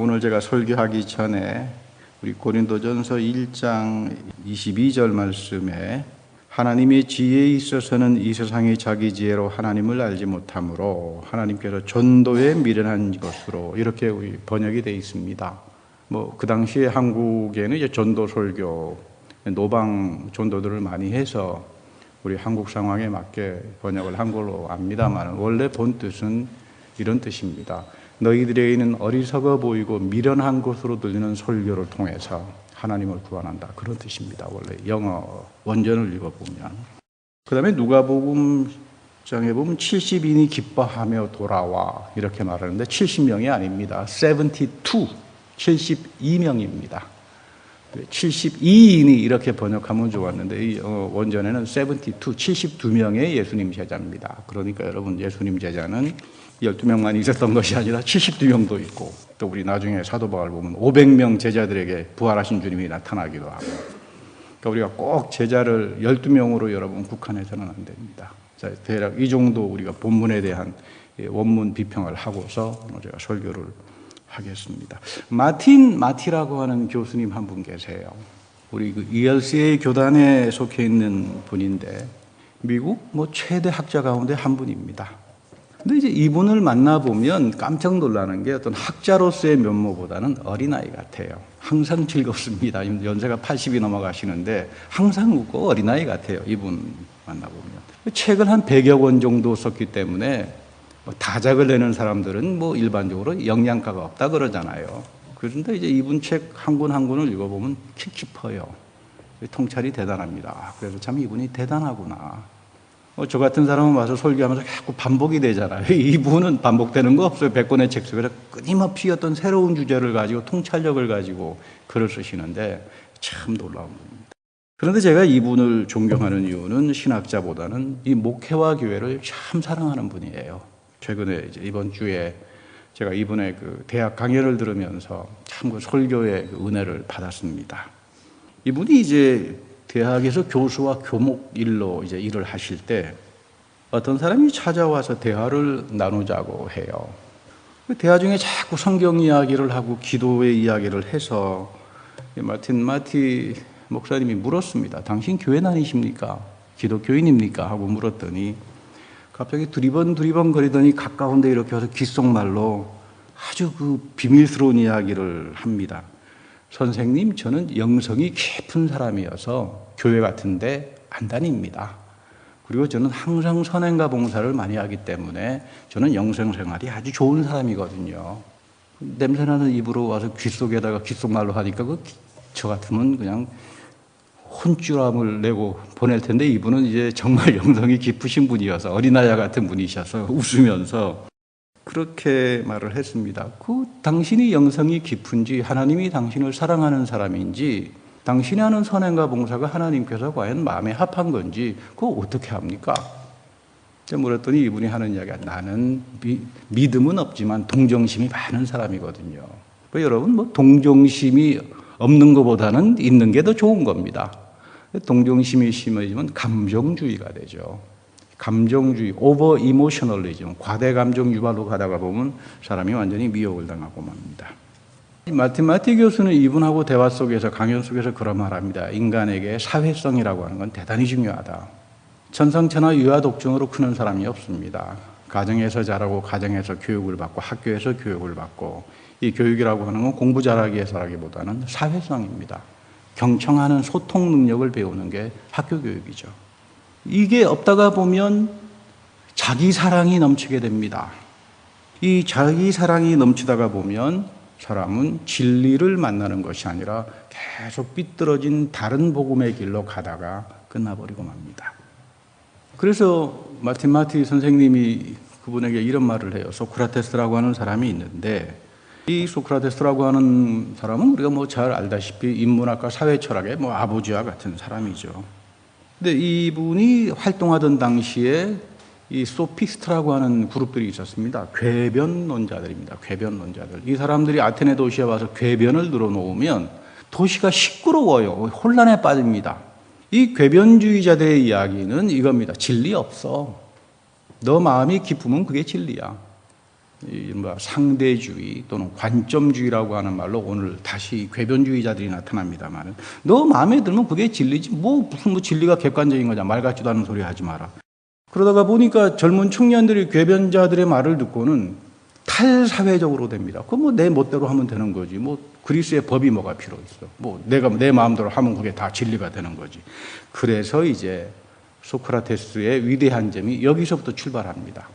오늘 제가 설교하기 전에 우리 고린도전서 1장 22절 말씀에 하나님의 지혜에 있어서는 이 세상의 자기 지혜로 하나님을 알지 못하므로 하나님께서 전도에 미련한 것으로 이렇게 우리 번역이 되어 있습니다. 그 당시에 한국에는 이제 전도 설교, 노방 전도들을 많이 해서 우리 한국 상황에 맞게 번역을 한 걸로 압니다만 원래 본 뜻은 이런 뜻입니다. 너희들에게 있는 어리석어 보이고 미련한 것으로 들리는 설교를 통해서 하나님을 구원한다. 그런 뜻입니다. 원래 영어 원전을 읽어보면. 그 다음에 누가복음장에 보면 70인이 기뻐하며 돌아와 이렇게 말하는데 70명이 아닙니다. 72, 72명입니다. 72인이 이렇게 번역하면 좋았는데 이 원전에는 72, 72명의 예수님 제자입니다. 그러니까 여러분 예수님 제자는 12명만 있었던 것이 아니라 72명도 있고 또 우리 나중에 사도 바울 보면 500명 제자들에게 부활하신 주님이 나타나기도 하고 그러니까 우리가 꼭 제자를 12명으로 여러분 국한해서는 안 됩니다. 자, 대략 이 정도 우리가 본문에 대한 원문 비평을 하고서 제가 설교를 하겠습니다. 마티라고 하는 교수님 한 분 계세요. 우리 ELCA 교단에 속해 있는 분인데 미국 최대 학자 가운데 한 분입니다. 근데 이제 이분을 만나보면 깜짝 놀라는 게 어떤 학자로서의 면모보다는 어린아이 같아요. 항상 즐겁습니다. 연세가 80이 넘어가시는데 항상 웃고 어린아이 같아요. 이분 만나보면. 책을 한 100여 권 정도 썼기 때문에 다작을 내는 사람들은 일반적으로 영양가가 없다 그러잖아요. 그런데 이제 이분 책 한 권 한 권을 읽어보면 키 깊어요. 통찰이 대단합니다. 그래서 참 이분이 대단하구나. 저 같은 사람은 와서 설교하면서 자꾸 반복이 되잖아요. 이분은 반복되는 거 없어요. 100권의 책 속에서 끊임없이 어떤 새로운 주제를 가지고 통찰력을 가지고 글을 쓰시는데 참 놀라운 분입니다. 그런데 제가 이분을 존경하는 이유는 신학자보다는 이 목회와 교회를 참 사랑하는 분이에요. 최근에 이제 이번 주에 제가 이분의 대학 강연을 들으면서 참 설교의 은혜를 받았습니다. 이분이 이제 대학에서 교수와 교목 일로 이제 일을 하실 때 어떤 사람이 찾아와서 대화를 나누자고 해요. 대화 중에 자꾸 성경 이야기를 하고 기도의 이야기를 해서 마티 목사님이 물었습니다. 당신 교회 다니십니까? 기독교인입니까? 하고 물었더니 갑자기 두리번 거리더니 가까운데 이렇게 와서 귓속말로 아주 비밀스러운 이야기를 합니다. 선생님, 저는 영성이 깊은 사람이어서 교회 같은데 안 다닙니다. 그리고 저는 항상 선행과 봉사를 많이 하기 때문에 저는 영성 생활이 아주 좋은 사람이거든요. 냄새나는 입으로 와서 귓속에다가 귓속말로 하니까 저 같으면 그냥 혼쭐함을 내고 보낼 텐데 이분은 이제 정말 영성이 깊으신 분이어서 어린아이 같은 분이셔서 웃으면서 그렇게 말을 했습니다. 당신이 영성이 깊은지 하나님이 당신을 사랑하는 사람인지 당신이 하는 선행과 봉사가 하나님께서 과연 마음에 합한 건지 그거 어떻게 합니까? 제가 물었더니 이분이 하는 이야기가 나는 믿음은 없지만 동정심이 많은 사람이거든요. 여러분 동정심이 없는 것보다는 있는 게 더 좋은 겁니다. 동정심이 심해지면 감정주의가 되죠. 감정주의, 오버 이모셔널리즘, 과대 감정 유발로 가다가 보면 사람이 완전히 미혹을 당하고 맙니다. 마티 교수는 이분하고 대화 속에서 강연 속에서 그런 말합니다. 인간에게 사회성이라고 하는 건 대단히 중요하다. 천상천하 유아독존으로 크는 사람이 없습니다. 가정에서 자라고 가정에서 교육을 받고 학교에서 교육을 받고 이 교육이라고 하는 건 공부 잘하기에서라기보다는 사회성입니다. 경청하는 소통 능력을 배우는 게 학교 교육이죠. 이게 없다가 보면 자기 사랑이 넘치게 됩니다. 이 자기 사랑이 넘치다가 보면 사람은 진리를 만나는 것이 아니라 계속 삐뚤어진 다른 복음의 길로 가다가 끝나버리고 맙니다. 그래서 마티 선생님이 그분에게 이런 말을 해요. 소크라테스라고 하는 사람이 있는데 이 소크라테스라고 하는 사람은 우리가 잘 알다시피 인문학과 사회철학의 아버지와 같은 사람이죠. 근데 이분이 활동하던 당시에 이 소피스트라고 하는 그룹들이 있었습니다. 궤변론자들입니다. 궤변론자들. 이 사람들이 아테네 도시에 와서 궤변을 늘어놓으면 도시가 시끄러워요. 혼란에 빠집니다. 이 궤변주의자들의 이야기는 이겁니다. 진리 없어. 너 마음이 깊으면 그게 진리야. 이른바 상대주의 또는 관점주의라고 하는 말로 오늘 다시 궤변주의자들이 나타납니다만, 너 마음에 들면 그게 진리지 무슨 진리가 객관적인 거냐, 말 같지도 않은 소리 하지 마라. 그러다가 보니까 젊은 청년들이 궤변자들의 말을 듣고는 탈사회적으로 됩니다. 그거 내 멋대로 하면 되는 거지. 그리스의 법이 뭐가 필요 있어. 내가 내 마음대로 하면 그게 다 진리가 되는 거지. 그래서 이제 소크라테스의 위대한 점이 여기서부터 출발합니다.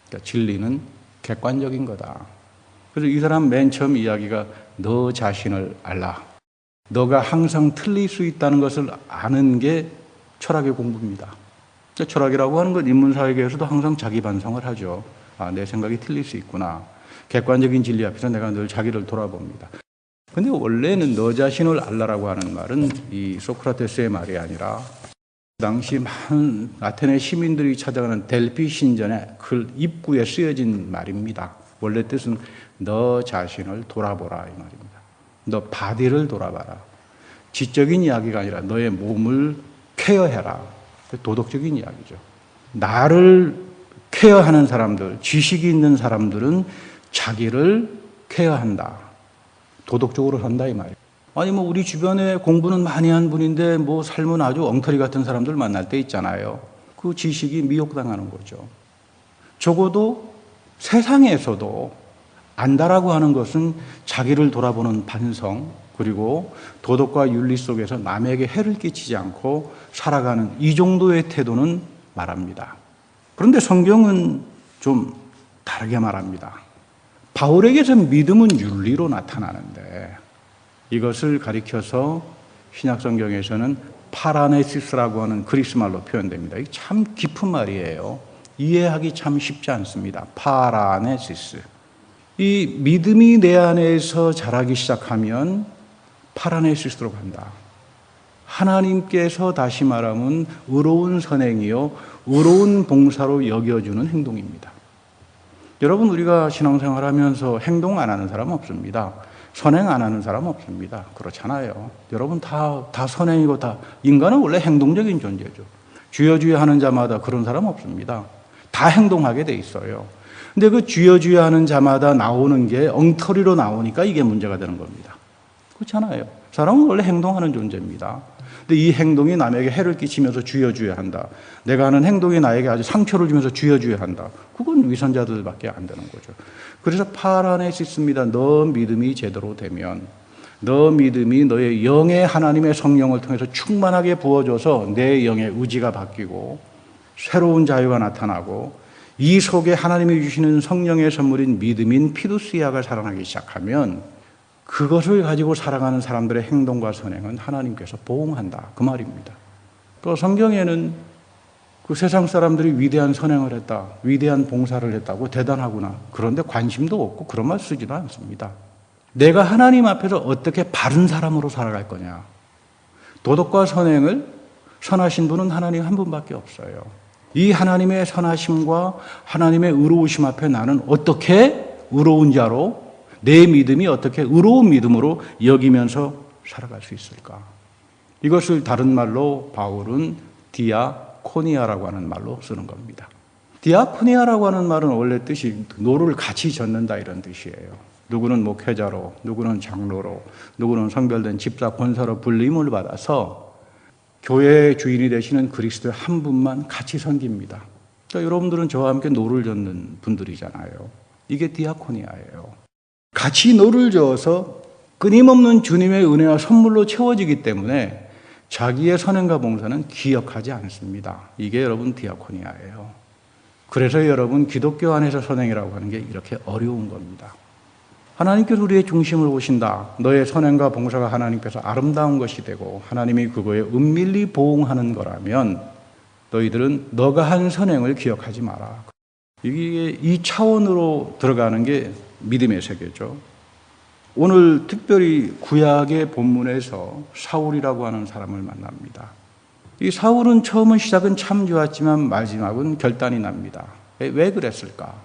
그러니까 진리는 객관적인 거다. 그래서 이 사람 맨 처음 이야기가 너 자신을 알라. 너가 항상 틀릴 수 있다는 것을 아는 게 철학의 공부입니다. 그러니까 철학이라고 하는 건 인문사회계에서도 항상 자기 반성을 하죠. 내 생각이 틀릴 수 있구나. 객관적인 진리 앞에서 내가 늘 자기를 돌아봅니다. 근데 원래는 너 자신을 알라라고 하는 말은 이 소크라테스의 말이 아니라 그 당시 많은 아테네 시민들이 찾아가는 델피 신전의 그 입구에 쓰여진 말입니다. 원래 뜻은 너 자신을 돌아보라 이 말입니다. 너 바디를 돌아봐라. 지적인 이야기가 아니라 너의 몸을 케어해라. 도덕적인 이야기죠. 나를 케어하는 사람들, 지식이 있는 사람들은 자기를 케어한다. 도덕적으로 산다 이 말이에요. 아니 우리 주변에 공부는 많이 한 분인데 삶은 아주 엉터리 같은 사람들 만날 때 있잖아요. 그 지식이 미혹당하는 거죠. 적어도 세상에서도 안다라고 하는 것은 자기를 돌아보는 반성, 그리고 도덕과 윤리 속에서 남에게 해를 끼치지 않고 살아가는 이 정도의 태도는 말합니다. 그런데 성경은 좀 다르게 말합니다. 바울에게서 믿음은 윤리로 나타나는데 이것을 가리켜서 신약성경에서는 파라네시스라고 하는 그리스 말로 표현됩니다. 이게 참 깊은 말이에요. 이해하기 참 쉽지 않습니다. 파라네시스. 이 믿음이 내 안에서 자라기 시작하면 파라네시스로 간다. 하나님께서 다시 말하면 의로운 선행이요 의로운 봉사로 여겨주는 행동입니다. 여러분, 우리가 신앙생활하면서 행동 안 하는 사람 없습니다. 선행 안 하는 사람 없습니다. 그렇잖아요. 여러분 다 선행이고 다 인간은 원래 행동적인 존재죠. 주여 주여 하는 자마다 그런 사람 없습니다. 다 행동하게 돼 있어요. 근데 그 주여 주여 하는 자마다 나오는 게 엉터리로 나오니까 이게 문제가 되는 겁니다. 그렇잖아요. 사람은 원래 행동하는 존재입니다. 근데 이 행동이 남에게 해를 끼치면서 주여 주여 한다. 내가 하는 행동이 나에게 아주 상처를 주면서 주여 주여 한다. 그건 위선자들밖에 안 되는 거죠. 그래서 파라네시스입니다. 너 믿음이 제대로 되면, 너 믿음이 너의 영의 하나님의 성령을 통해서 충만하게 부어줘서 내 영의 의지가 바뀌고 새로운 자유가 나타나고 이 속에 하나님이 주시는 성령의 선물인 믿음인 피두시아가 살아나기 시작하면 그것을 가지고 살아가는 사람들의 행동과 선행은 하나님께서 보응한다. 그 말입니다. 또 성경에는 그 세상 사람들이 위대한 선행을 했다, 위대한 봉사를 했다고 대단하구나. 그런데 관심도 없고 그런 말 쓰지도 않습니다. 내가 하나님 앞에서 어떻게 바른 사람으로 살아갈 거냐. 도덕과 선행을 선하신 분은 하나님 한 분밖에 없어요. 이 하나님의 선하심과 하나님의 의로우심 앞에 나는 어떻게 의로운 자로, 내 믿음이 어떻게 의로운 믿음으로 여기면서 살아갈 수 있을까? 이것을 다른 말로 바울은 디아코니아라고 하는 말로 쓰는 겁니다. 디아코니아라고 하는 말은 원래 뜻이 노를 같이 젓는다 이런 뜻이에요. 누구는 목회자로, 누구는 장로로, 누구는 성별된 집사 권사로 불림을 받아서 교회의 주인이 되시는 그리스도의 한 분만 같이 섬깁니다. 그러니까 여러분들은 저와 함께 노를 젓는 분들이잖아요. 이게 디아코니아예요. 같이 노를 저어서 끊임없는 주님의 은혜와 선물로 채워지기 때문에 자기의 선행과 봉사는 기억하지 않습니다. 이게 여러분 디아코니아예요. 그래서 여러분 기독교 안에서 선행이라고 하는 게 이렇게 어려운 겁니다. 하나님께서 우리의 중심을 보신다. 너의 선행과 봉사가 하나님께서 아름다운 것이 되고 하나님이 그거에 은밀히 보응하는 거라면 너희들은 너가 한 선행을 기억하지 마라. 이게 이 차원으로 들어가는 게 믿음의 세계죠. 오늘 특별히 구약의 본문에서 사울이라고 하는 사람을 만납니다. 이 사울은 처음은 시작은 참 좋았지만 마지막은 결단이 납니다. 왜 그랬을까?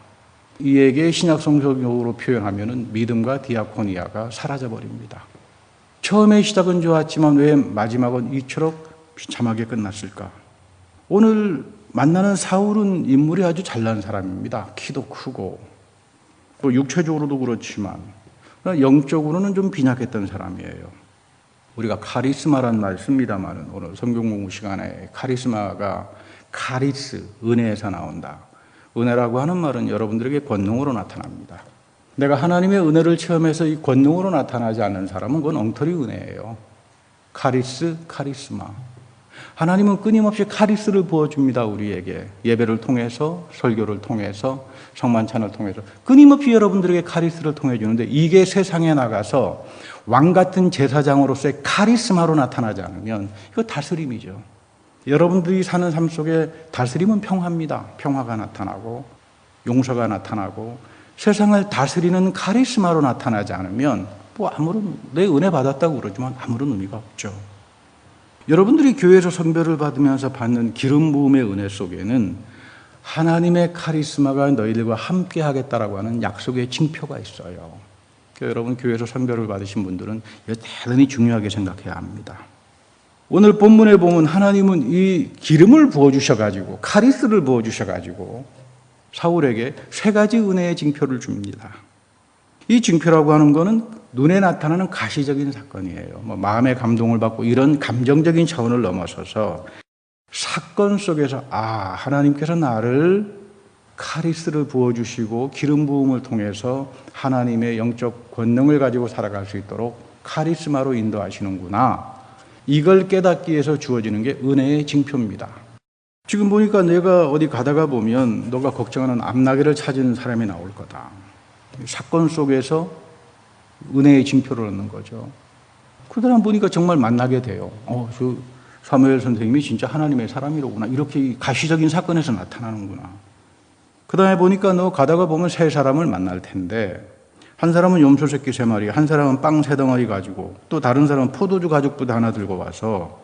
이에게 신약 성경적으로 표현하면은 믿음과 디아코니아가 사라져버립니다. 처음의 시작은 좋았지만 왜 마지막은 이처럼 비참하게 끝났을까? 오늘 만나는 사울은 인물이 아주 잘난 사람입니다. 키도 크고 또 육체적으로도 그렇지만 영적으로는 좀 빈약했던 사람이에요. 우리가 카리스마란 말 씁니다만 오늘 성경 공부 시간에 카리스마가 카리스, 은혜에서 나온다. 은혜라고 하는 말은 여러분들에게 권능으로 나타납니다. 내가 하나님의 은혜를 체험해서 이 권능으로 나타나지 않는 사람은 그건 엉터리 은혜예요. 카리스, 카리스마. 하나님은 끊임없이 카리스를 부어줍니다. 우리에게. 예배를 통해서, 설교를 통해서, 성만찬을 통해서 끊임없이 여러분들에게 카리스를 통해 주는데 이게 세상에 나가서 왕 같은 제사장으로서의 카리스마로 나타나지 않으면 이거 다스림이죠. 여러분들이 사는 삶 속에 다스림은 평화입니다. 평화가 나타나고 용서가 나타나고 세상을 다스리는 카리스마로 나타나지 않으면 뭐 아무런 내 은혜 받았다고 그러지만 아무런 의미가 없죠. 여러분들이 교회에서 선별을 받으면서 받는 기름 부음의 은혜 속에는 하나님의 카리스마가 너희들과 함께 하겠다라고 하는 약속의 징표가 있어요. 여러분 교회에서 선별을 받으신 분들은 이거 대단히 중요하게 생각해야 합니다. 오늘 본문에 보면 하나님은 이 기름을 부어주셔가지고 카리스를 부어주셔가지고 사울에게 세 가지 은혜의 징표를 줍니다. 이 징표라고 하는 것은 눈에 나타나는 가시적인 사건이에요. 마음의 감동을 받고 이런 감정적인 차원을 넘어서서 사건 속에서 하나님께서 나를 카리스를 부어주시고 기름 부음을 통해서 하나님의 영적 권능을 가지고 살아갈 수 있도록 카리스마로 인도하시는구나. 이걸 깨닫기 위해서 주어지는 게 은혜의 징표입니다. 지금 보니까 내가 어디 가다가 보면 너가 걱정하는 암나기를 찾은 사람이 나올 거다. 사건 속에서 은혜의 징표를 얻는 거죠. 그 사람 보니까 정말 만나게 돼요. 저 사무엘 선생님이 진짜 하나님의 사람이로구나. 이렇게 가시적인 사건에서 나타나는구나. 그 다음에 보니까 너 가다가 보면 세 사람을 만날 텐데 한 사람은 염소 새끼 3마리, 한 사람은 빵 3덩어리 가지고 또 다른 사람은 포도주 가죽부대 하나 들고 와서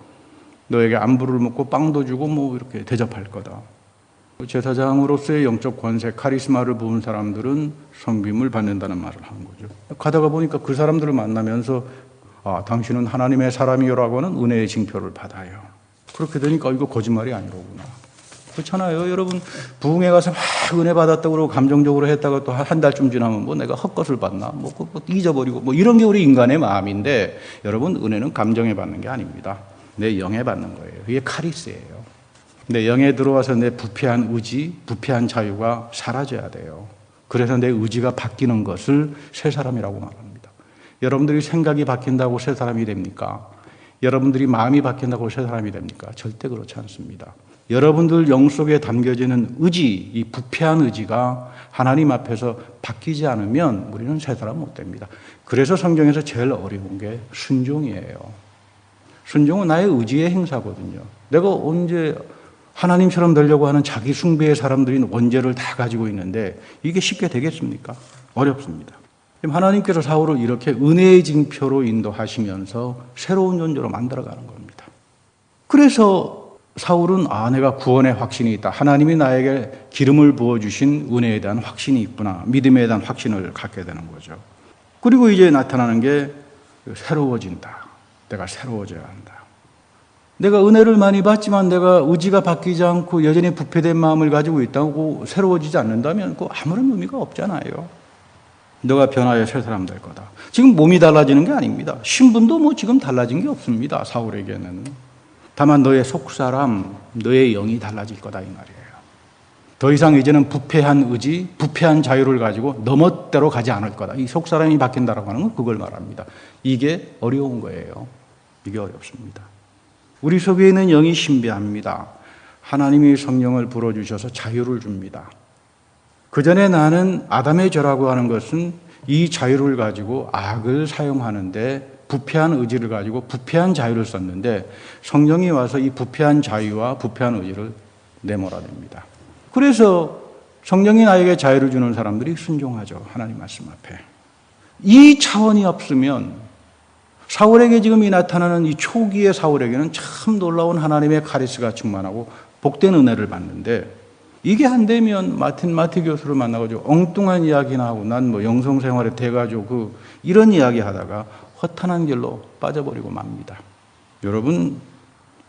너에게 안부를 묻고 빵도 주고 뭐 이렇게 대접할 거다. 제사장으로서의 영적 권세, 카리스마를 부은 사람들은 섬김을 받는다는 말을 하는 거죠. 가다가 보니까 그 사람들을 만나면서 당신은 하나님의 사람이요라고 하는 은혜의 징표를 받아요. 그렇게 되니까 이거 거짓말이 아니로구나. 그렇잖아요. 여러분 부흥회 가서 막 은혜 받았다고 그러고 감정적으로 했다가 또 한 달쯤 지나면 뭐 내가 헛것을 받나 뭐 잊어버리고 뭐 이런 게 우리 인간의 마음인데 여러분 은혜는 감정에 받는 게 아닙니다. 내 영에 받는 거예요. 이게 카리스예요. 내 영에 들어와서 내 부패한 의지, 부패한 자유가 사라져야 돼요. 그래서 내 의지가 바뀌는 것을 새 사람이라고 말합니다. 여러분들이 생각이 바뀐다고 새 사람이 됩니까? 여러분들이 마음이 바뀐다고 새 사람이 됩니까? 절대 그렇지 않습니다. 여러분들 영 속에 담겨지는 의지, 이 부패한 의지가 하나님 앞에서 바뀌지 않으면 우리는 새 사람 못 됩니다. 그래서 성경에서 제일 어려운 게 순종이에요. 순종은 나의 의지의 행사거든요. 내가 언제 하나님처럼 되려고 하는 자기 숭배의 사람들이 원죄를 다 가지고 있는데 이게 쉽게 되겠습니까? 어렵습니다. 하나님께서 사울을 이렇게 은혜의 징표로 인도하시면서 새로운 존재로 만들어가는 겁니다. 그래서 사울은 내가 구원의 확신이 있다. 하나님이 나에게 기름을 부어주신 은혜에 대한 확신이 있구나. 믿음에 대한 확신을 갖게 되는 거죠. 그리고 이제 나타나는 게 새로워진다. 내가 새로워져야 한다. 내가 은혜를 많이 받지만 내가 의지가 바뀌지 않고 여전히 부패된 마음을 가지고 있다고 새로워지지 않는다면 그 아무런 의미가 없잖아요. 너가 변하여 새 사람 될 거다. 지금 몸이 달라지는 게 아닙니다. 신분도 뭐 지금 달라진 게 없습니다. 사울에게는. 다만 너의 속사람, 너의 영이 달라질 거다 이 말이에요. 더 이상 이제는 부패한 의지, 부패한 자유를 가지고 너 멋대로 가지 않을 거다. 이 속사람이 바뀐다라고 하는 건 그걸 말합니다. 이게 어려운 거예요. 이게 어렵습니다. 우리 속에 있는 영이 신비합니다. 하나님이 성령을 불어주셔서 자유를 줍니다. 그 전에 나는 아담의 죄라고 하는 것은 이 자유를 가지고 악을 사용하는데 부패한 의지를 가지고 부패한 자유를 썼는데 성령이 와서 이 부패한 자유와 부패한 의지를 내몰아냅니다. 그래서 성령이 나에게 자유를 주는 사람들이 순종하죠. 하나님 말씀 앞에. 이 차원이 없으면 사울에게 지금 이 나타나는 이 초기의 사울에게는 참 놀라운 하나님의 카리스가 충만하고 복된 은혜를 받는데 이게 안 되면 마티 교수를 만나가지고 엉뚱한 이야기나 하고 난 뭐 영성생활에 돼가지고 이런 이야기 하다가 허탄한 길로 빠져버리고 맙니다. 여러분,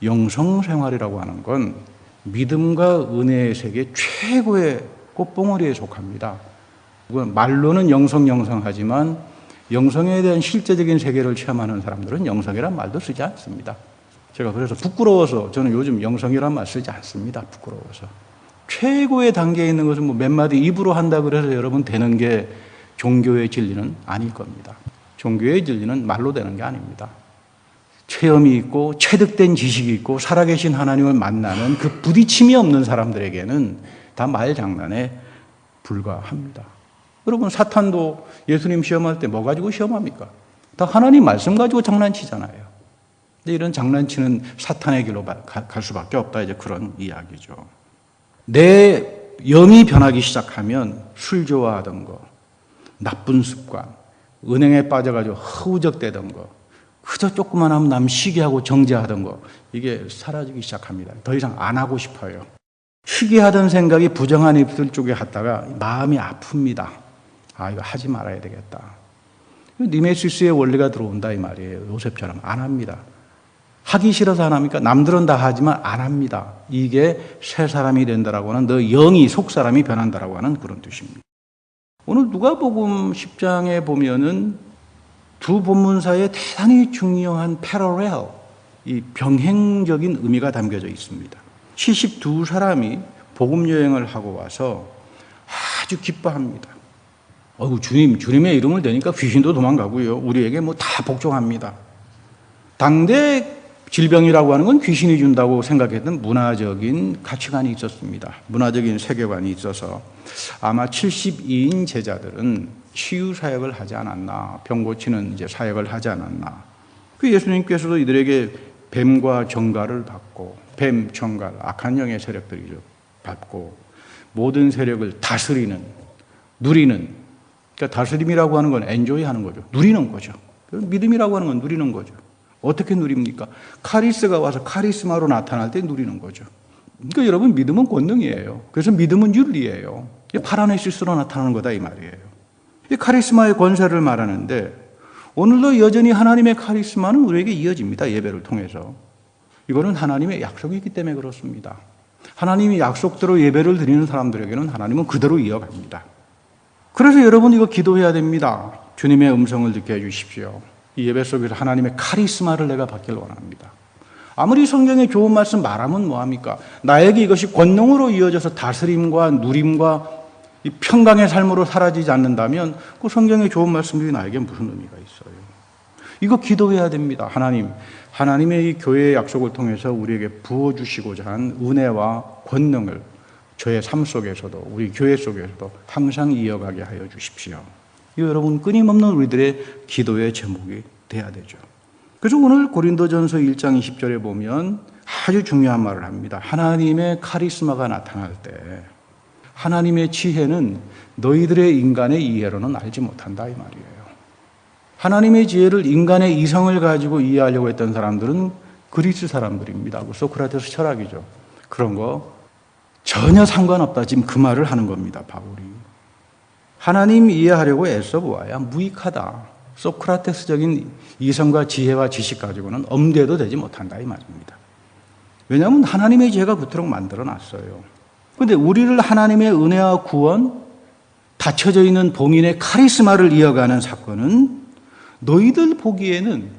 영성생활이라고 하는 건 믿음과 은혜의 세계 최고의 꽃봉오리에 속합니다. 말로는 영성하지만 영성에 대한 실제적인 세계를 체험하는 사람들은 영성이란 말도 쓰지 않습니다. 제가 그래서 부끄러워서 저는 요즘 영성이란 말 쓰지 않습니다. 부끄러워서. 최고의 단계에 있는 것은 뭐 몇 마디 입으로 한다 그래서 여러분 되는 게 종교의 진리는 아닐 겁니다. 종교의 진리는 말로 되는 게 아닙니다. 체험이 있고 체득된 지식이 있고 살아계신 하나님을 만나는 그 부딪힘이 없는 사람들에게는 다 말장난에 불과합니다. 여러분 사탄도 예수님 시험할 때 뭐 가지고 시험합니까? 다 하나님 말씀 가지고 장난치잖아요. 근데 이런 장난치는 사탄의 길로 갈 수밖에 없다. 이제 그런 이야기죠. 내 영이 변하기 시작하면 술 좋아하던 거, 나쁜 습관, 은행에 빠져가지고 허우적대던 거, 그저 조금만 하면 남 시기하고 정죄하던 거, 이게 사라지기 시작합니다. 더 이상 안 하고 싶어요. 희귀하던 생각이 부정한 입술 쪽에 갔다가 마음이 아픕니다. 아, 이거 하지 말아야 되겠다. 니메시스의 원리가 들어온다 이 말이에요. 요셉처럼 안 합니다. 하기 싫어서 안 합니까? 남들은 다 하지만 안 합니다. 이게 새 사람이 된다라고 하는 너 영이 속 사람이 변한다라고 하는 그런 뜻입니다. 오늘 누가복음 10장에 보면은 두 본문사에 대단히 중요한 패러렐, 이 병행적인 의미가 담겨져 있습니다. 72사람이 복음 여행을 하고 와서 아주 기뻐합니다. 주님의 이름을 대니까 귀신도 도망가고요. 우리에게 뭐 다 복종합니다. 당대 질병이라고 하는 건 귀신이 준다고 생각했던 문화적인 가치관이 있었습니다. 문화적인 세계관이 있어서 아마 72인 제자들은 치유 사역을 하지 않았나, 병 고치는 이제 사역을 하지 않았나. 그 예수님께서도 이들에게 뱀과 정갈을 받고, 뱀, 정갈, 악한 영의 세력들이죠. 받고, 모든 세력을 다스리는, 누리는, 그러니까 다스림이라고 하는 건 엔조이 하는 거죠. 누리는 거죠. 믿음이라고 하는 건 누리는 거죠. 어떻게 누립니까? 카리스가 와서 카리스마로 나타날 때 누리는 거죠. 그러니까 여러분 믿음은 권능이에요. 그래서 믿음은 윤리예요. 파라네시스로 나타나는 거다 이 말이에요. 이 카리스마의 권세를 말하는데 오늘도 여전히 하나님의 카리스마는 우리에게 이어집니다. 예배를 통해서. 이거는 하나님의 약속이기 때문에 그렇습니다. 하나님이 약속대로 예배를 드리는 사람들에게는 하나님은 그대로 이어갑니다. 그래서 여러분 이거 기도해야 됩니다. 주님의 음성을 듣게 해주십시오. 이 예배 속에서 하나님의 카리스마를 내가 받기를 원합니다. 아무리 성경에 좋은 말씀 말하면 뭐합니까? 나에게 이것이 권능으로 이어져서 다스림과 누림과 이 평강의 삶으로 사라지지 않는다면 그 성경의 좋은 말씀들이 나에게 무슨 의미가 있어요? 이거 기도해야 됩니다. 하나님의 이 교회의 약속을 통해서 우리에게 부어주시고자 한 은혜와 권능을 저의 삶 속에서도 우리 교회 속에서도 항상 이어가게 하여 주십시오. 이거 여러분 끊임없는 우리들의 기도의 제목이 돼야 되죠. 그래서 오늘 고린도전서 1장 20절에 보면 아주 중요한 말을 합니다. 하나님의 카리스마가 나타날 때 하나님의 지혜는 너희들의 인간의 이해로는 알지 못한다 이 말이에요. 하나님의 지혜를 인간의 이성을 가지고 이해하려고 했던 사람들은 그리스 사람들입니다. 소크라테스 철학이죠. 그런 거 전혀 상관없다. 지금 그 말을 하는 겁니다. 바울이. 하나님 이해하려고 애써 보아야 무익하다. 소크라테스적인 이성과 지혜와 지식 가지고는 엄대도 되지 못한다 이 말입니다. 왜냐하면 하나님의 지혜가 그토록 만들어놨어요. 그런데 우리를 하나님의 은혜와 구원, 닫혀져 있는 봉인의 카리스마를 이어가는 사건은 너희들 보기에는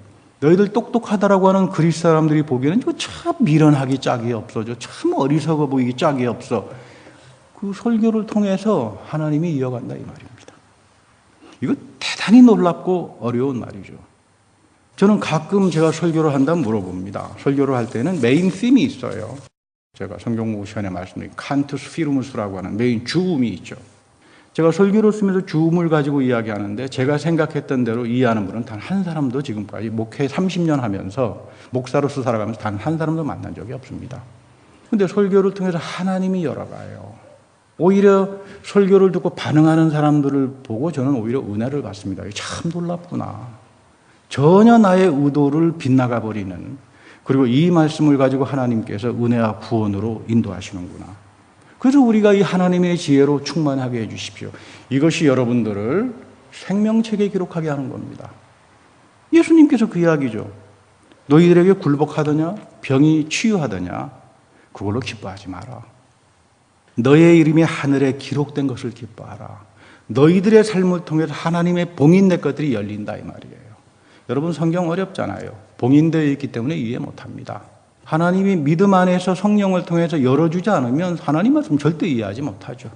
너희들 똑똑하다라고 하는 그리스 사람들이 보기에는 참 미련하기 짝이 없어. 참 어리석어 보이기 짝이 없어. 그 설교를 통해서 하나님이 이어간다 이 말입니다. 이거 대단히 놀랍고 어려운 말이죠. 저는 가끔 제가 설교를 한다면 물어봅니다. 설교를 할 때는 메인 빔이 있어요. 제가 성경공부 시간에 말씀드린 칸투스 피르무스라고 하는 메인 주음이 있죠. 제가 설교를 쓰면서 주음을 가지고 이야기하는데 제가 생각했던 대로 이해하는 분은 단 한 사람도 지금까지 목회 30년 하면서 목사로서 살아가면서 단 한 사람도 만난 적이 없습니다. 그런데 설교를 통해서 하나님이 열어가요. 오히려 설교를 듣고 반응하는 사람들을 보고 저는 오히려 은혜를 받습니다. 참 놀랍구나. 전혀 나의 의도를 빗나가 버리는, 그리고 이 말씀을 가지고 하나님께서 은혜와 구원으로 인도하시는구나. 그래서 우리가 이 하나님의 지혜로 충만하게 해 주십시오. 이것이 여러분들을 생명책에 기록하게 하는 겁니다. 예수님께서 그 이야기죠. 너희들에게 굴복하더냐 병이 치유하더냐 그걸로 기뻐하지 마라. 너의 이름이 하늘에 기록된 것을 기뻐하라. 너희들의 삶을 통해서 하나님의 봉인된 것들이 열린다 이 말이에요. 여러분 성경 어렵잖아요. 봉인되어 있기 때문에 이해 못합니다. 하나님이 믿음 안에서 성령을 통해서 열어주지 않으면 하나님 말씀 절대 이해하지 못하죠.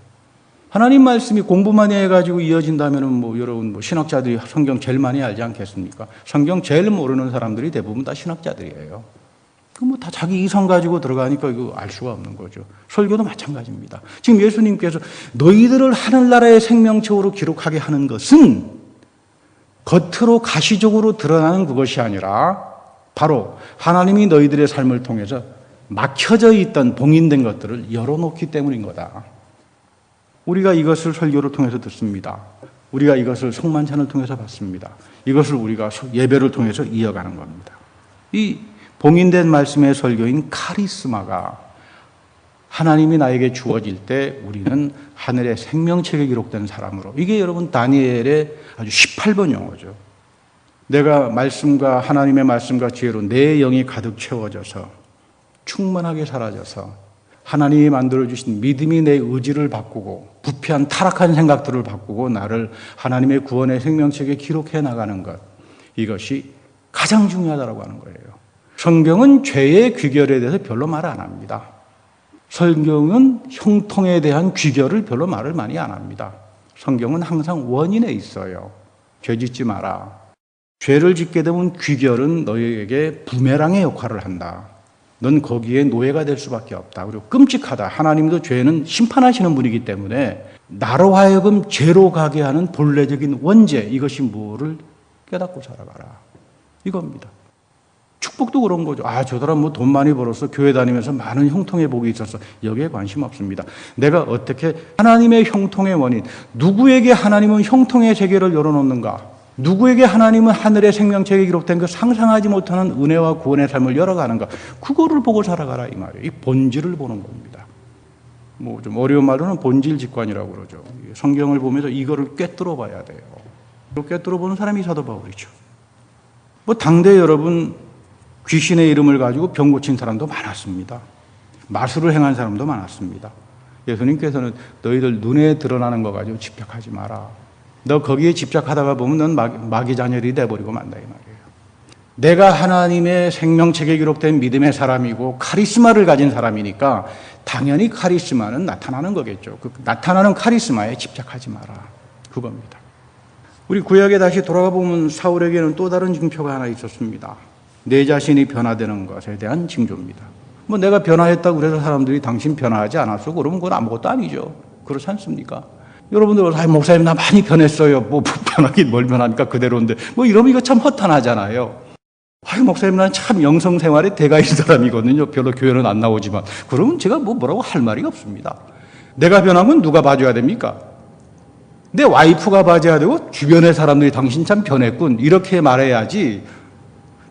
하나님 말씀이 공부만 해가지고 이어진다면 여러분 신학자들이 성경 제일 많이 알지 않겠습니까? 성경 제일 모르는 사람들이 대부분 다 신학자들이에요. 다 자기 이성 가지고 들어가니까 이거 알 수가 없는 거죠. 설교도 마찬가지입니다. 지금 예수님께서 너희들을 하늘나라의 생명책으로 기록하게 하는 것은 겉으로 가시적으로 드러나는 그것이 아니라 바로 하나님이 너희들의 삶을 통해서 막혀져 있던 봉인된 것들을 열어놓기 때문인 거다. 우리가 이것을 설교를 통해서 듣습니다. 우리가 이것을 성만찬을 통해서 받습니다. 이것을 우리가 예배를 통해서 이어가는 겁니다. 이 봉인된 말씀의 설교인 카리스마가 하나님이 나에게 주어질 때 우리는 하늘의 생명책에 기록된 사람으로, 이게 여러분 다니엘의 아주 18번 용어죠. 내가 말씀과 하나님의 말씀과 지혜로 내 영이 가득 채워져서 충만하게 사라져서 하나님이 만들어주신 믿음이 내 의지를 바꾸고 부패한 타락한 생각들을 바꾸고 나를 하나님의 구원의 생명책에 기록해 나가는 것, 이것이 가장 중요하다고 하는 거예요. 성경은 죄의 귀결에 대해서 별로 말 안 합니다. 성경은 형통에 대한 귀결을 별로 말을 많이 안 합니다. 성경은 항상 원인에 있어요. 죄 짓지 마라. 죄를 짓게 되면 귀결은 너희에게 부메랑의 역할을 한다. 넌 거기에 노예가 될 수밖에 없다. 그리고 끔찍하다. 하나님도 죄는 심판하시는 분이기 때문에 나로 하여금 죄로 가게 하는 본래적인 원죄, 이것이 뭐를 깨닫고 살아가라. 이겁니다. 축복도 그런 거죠. 저 사람 돈 많이 벌어서 교회 다니면서 많은 형통의 복이 있어서 여기에 관심 없습니다. 내가 어떻게 하나님의 형통의 원인, 누구에게 하나님은 형통의 세계를 열어놓는가? 누구에게 하나님은 하늘의 생명책에 기록된 그 상상하지 못하는 은혜와 구원의 삶을 열어가는가? 그거를 보고 살아가라 이 말이에요. 이 본질을 보는 겁니다. 좀 어려운 말로는 본질 직관이라고 그러죠. 성경을 보면서 이거를 꿰뚫어 봐야 돼요. 꿰뚫어 보는 사람이 사도 바울이죠. 당대 여러분 귀신의 이름을 가지고 병 고친 사람도 많았습니다. 마술을 행한 사람도 많았습니다. 예수님께서는 너희들 눈에 드러나는 거 가지고 집착하지 마라. 너 거기에 집착하다가 보면 넌 마귀 자녀들이 돼버리고 만다 이 말이에요. 내가 하나님의 생명책에 기록된 믿음의 사람이고 카리스마를 가진 사람이니까 당연히 카리스마는 나타나는 거겠죠. 그 나타나는 카리스마에 집착하지 마라. 그겁니다. 우리 구약에 다시 돌아가 보면 사울에게는 또 다른 징표가 하나 있었습니다. 내 자신이 변화되는 것에 대한 징조입니다. 내가 변화했다고 그래서 사람들이 당신 변화하지 않았어? 그러면 그건 아무것도 아니죠. 그렇지 않습니까? 여러분들, 목사님, 나 많이 변했어요. 변하긴 뭘 변합니까? 그대로인데. 이러면 이거 참 허탄하잖아요. 목사님, 난 참 영성 생활에 대가인 사람이거든요. 별로 교회는 안 나오지만. 그러면 제가 뭐라고 할 말이 없습니다. 내가 변하면 누가 봐줘야 됩니까? 내 와이프가 봐줘야 되고, 주변의 사람들이 당신 참 변했군. 이렇게 말해야지.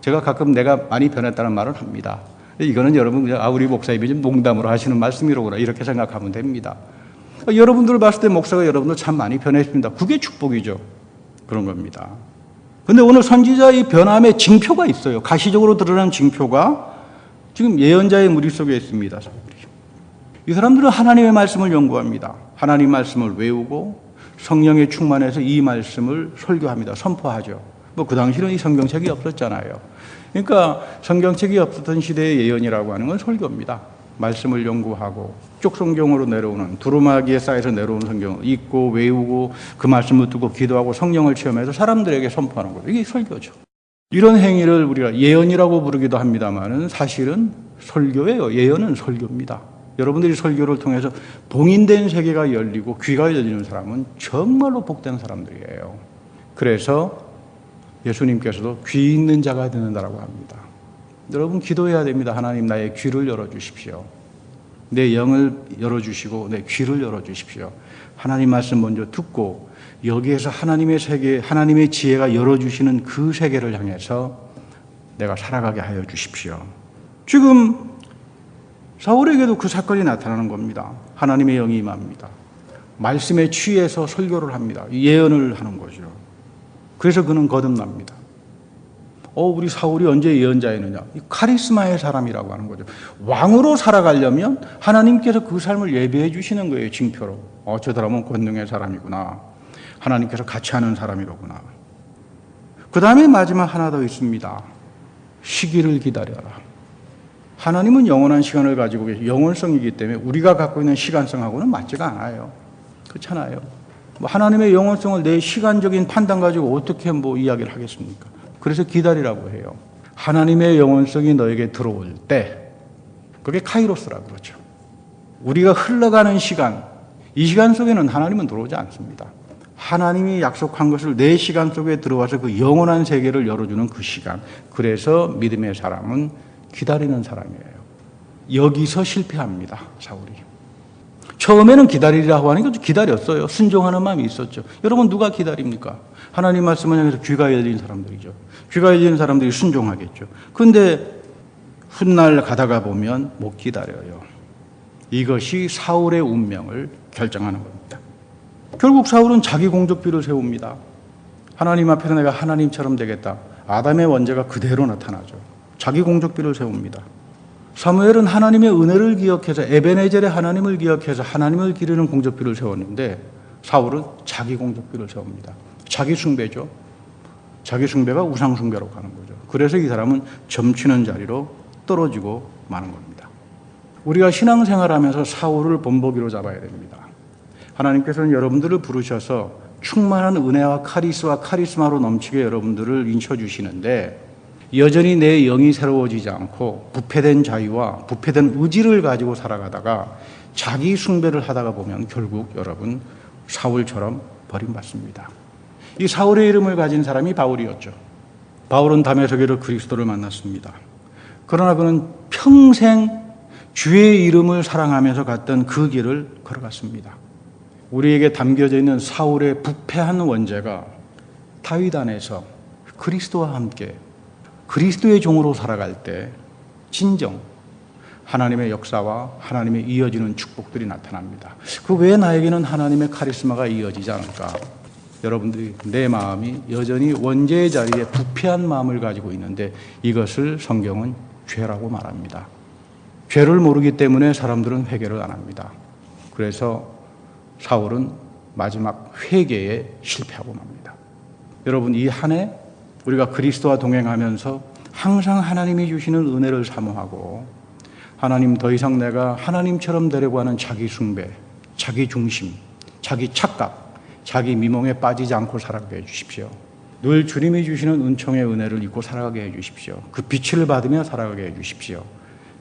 제가 가끔 내가 많이 변했다는 말을 합니다. 이거는 여러분, 우리 목사님이 좀 농담으로 하시는 말씀이로구나. 이렇게 생각하면 됩니다. 여러분들 봤을 때 목사가 여러분들 참 많이 변했습니다. 그게 축복이죠. 그런 겁니다. 근데 오늘 선지자의 변함의 징표가 있어요. 가시적으로 드러난 징표가 지금 예언자의 무리 속에 있습니다. 이 사람들은 하나님의 말씀을 연구합니다. 하나님 말씀을 외우고 성령에 충만해서 이 말씀을 설교합니다. 선포하죠. 그 당시는 이 성경책이 없었잖아요. 그러니까 성경책이 없었던 시대의 예언이라고 하는 건 설교입니다. 말씀을 연구하고 쪽 성경으로 내려오는 두루마기에 쌓여서 내려오는 성경을 읽고 외우고 그 말씀을 듣고 기도하고 성령을 체험해서 사람들에게 선포하는 거죠. 이게 설교죠. 이런 행위를 우리가 예언이라고 부르기도 합니다만은 사실은 설교예요. 예언은 설교입니다. 여러분들이 설교를 통해서 봉인된 세계가 열리고 귀가 열리는 사람은 정말로 복된 사람들이에요. 그래서 예수님께서도 귀 있는 자가 듣는다라고 합니다. 여러분 기도해야 됩니다. 하나님 나의 귀를 열어주십시오. 내 영을 열어주시고 내 귀를 열어주십시오. 하나님 말씀 먼저 듣고 여기에서 하나님의 세계, 하나님의 지혜가 열어주시는 그 세계를 향해서 내가 살아가게 하여 주십시오. 지금 사울에게도 그 사건이 나타나는 겁니다. 하나님의 영이 임합니다. 말씀에 취해서 설교를 합니다. 예언을 하는 거죠. 그래서 그는 거듭납니다. 우리 사울이 언제 예언자였느냐? 카리스마의 사람이라고 하는 거죠. 왕으로 살아가려면 하나님께서 그 삶을 예비해 주시는 거예요. 징표로. 저 사람은 권능의 사람이구나. 하나님께서 같이 하는 사람이로구나. 그 다음에 마지막 하나 더 있습니다. 시기를 기다려라. 하나님은 영원한 시간을 가지고 계시고 영원성이기 때문에 우리가 갖고 있는 시간성하고는 맞지가 않아요. 그렇잖아요. 하나님의 영원성을 내 시간적인 판단 가지고 어떻게 이야기를 하겠습니까? 그래서 기다리라고 해요. 하나님의 영원성이 너에게 들어올 때, 그게 카이로스라고 그러죠. 우리가 흘러가는 시간, 이 시간 속에는 하나님은 들어오지 않습니다. 하나님이 약속한 것을 내 시간 속에 들어와서 그 영원한 세계를 열어주는 그 시간. 그래서 믿음의 사람은 기다리는 사람이에요. 여기서 실패합니다, 사울이. 처음에는 기다리라고 하니까 기다렸어요. 순종하는 마음이 있었죠. 여러분 누가 기다립니까? 하나님 말씀을 향해서 귀가 열린 사람들이죠. 귀가 열린 사람들이 순종하겠죠. 그런데 훗날 가다가 보면 못 기다려요. 이것이 사울의 운명을 결정하는 겁니다. 결국 사울은 자기 공적비를 세웁니다. 하나님 앞에서 내가 하나님처럼 되겠다. 아담의 원죄가 그대로 나타나죠. 자기 공적비를 세웁니다. 사무엘은 하나님의 은혜를 기억해서 에베네젤의 하나님을 기억해서 하나님을 기르는 공적비를 세웠는데 사울은 자기 공적비를 세웁니다. 자기 숭배죠. 자기 숭배가 우상 숭배로 가는 거죠. 그래서 이 사람은 점치는 자리로 떨어지고 마는 겁니다. 우리가 신앙생활하면서 사울을 본보기로 잡아야 됩니다. 하나님께서는 여러분들을 부르셔서 충만한 은혜와 카리스마로 넘치게 여러분들을 인쳐주시는데 여전히 내 영이 새로워지지 않고 부패된 자유와 부패된 의지를 가지고 살아가다가 자기 숭배를 하다가 보면 결국 여러분 사울처럼 버림받습니다. 이 사울의 이름을 가진 사람이 바울이었죠. 바울은 다메섹에서 그리스도를 만났습니다. 그러나 그는 평생 주의 이름을 사랑하면서 갔던 그 길을 걸어갔습니다. 우리에게 담겨져 있는 사울의 부패한 원죄가 다윗 안에서 그리스도와 함께 그리스도의 종으로 살아갈 때 진정 하나님의 역사와 하나님의 이어지는 축복들이 나타납니다. 그 왜 나에게는 하나님의 카리스마가 이어지지 않을까? 여러분들이 내 마음이 여전히 원죄의 자리에 부패한 마음을 가지고 있는데 이것을 성경은 죄라고 말합니다. 죄를 모르기 때문에 사람들은 회개를 안 합니다. 그래서 사울은 마지막 회개에 실패하고 맙니다. 여러분 이 한 해 우리가 그리스도와 동행하면서 항상 하나님이 주시는 은혜를 사모하고 하나님 더 이상 내가 하나님처럼 되려고 하는 자기 숭배, 자기 중심, 자기 착각, 자기 미몽에 빠지지 않고 살아가게 해주십시오. 늘 주님이 주시는 은총의 은혜를 입고 살아가게 해주십시오. 그 빛을 받으며 살아가게 해주십시오.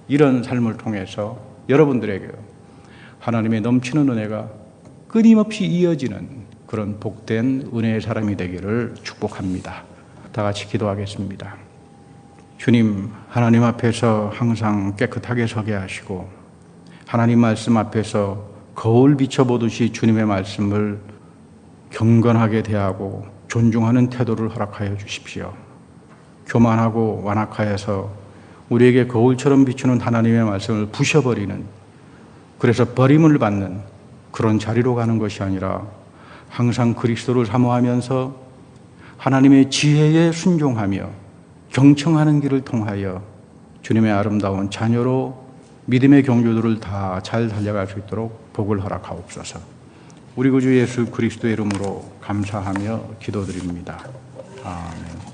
이런 삶을 통해서 여러분들에게 하나님의 넘치는 은혜가 끊임없이 이어지는 그런 복된 은혜의 사람이 되기를 축복합니다. 다 같이 기도하겠습니다. 주님, 하나님 앞에서 항상 깨끗하게 서게 하시고 하나님 말씀 앞에서 거울 비춰보듯이 주님의 말씀을 경건하게 대하고 존중하는 태도를 허락하여 주십시오. 교만하고 완악하여서 우리에게 거울처럼 비추는 하나님의 말씀을 부셔버리는, 그래서 버림을 받는 그런 자리로 가는 것이 아니라 항상 그리스도를 사모하면서 하나님의 지혜에 순종하며 경청하는 길을 통하여 주님의 아름다운 자녀로 믿음의 경주들을 다 잘 달려갈 수 있도록 복을 허락하옵소서. 우리 구주 예수 그리스도의 이름으로 감사하며 기도드립니다. 아멘.